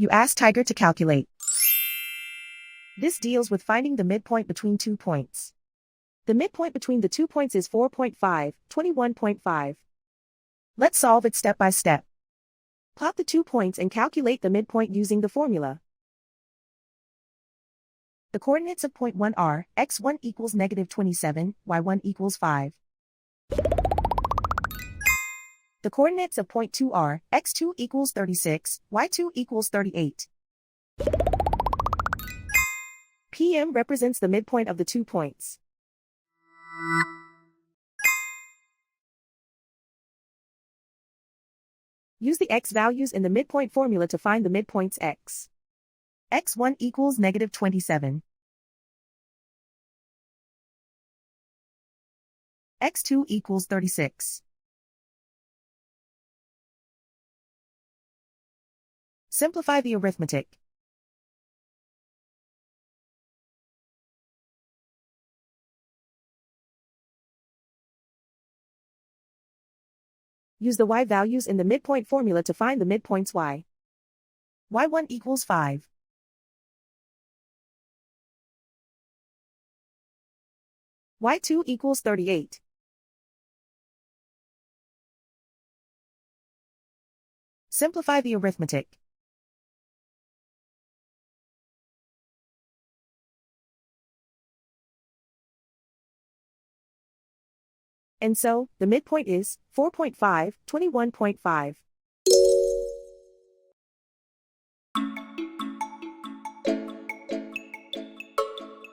You ask Tiger to calculate. This deals with finding the midpoint between 2 points. The midpoint between the 2 points is 4.5, 21.5. Let's solve it step by step. Plot the 2 points and calculate the midpoint using the formula. The coordinates of point 1 are, x1 equals -27, y1 equals 5. The coordinates of point 2 are, x2 equals 36, y2 equals 38. PM represents the midpoint of the 2 points. Use the x values in the midpoint formula to find the midpoints x. x1 equals -27. x2 equals 36. Simplify the arithmetic. Use the y values in the midpoint formula to find the midpoints y. y1 equals 5. y2 equals 38. Simplify the arithmetic. And so, the midpoint is 4.5, 21.5.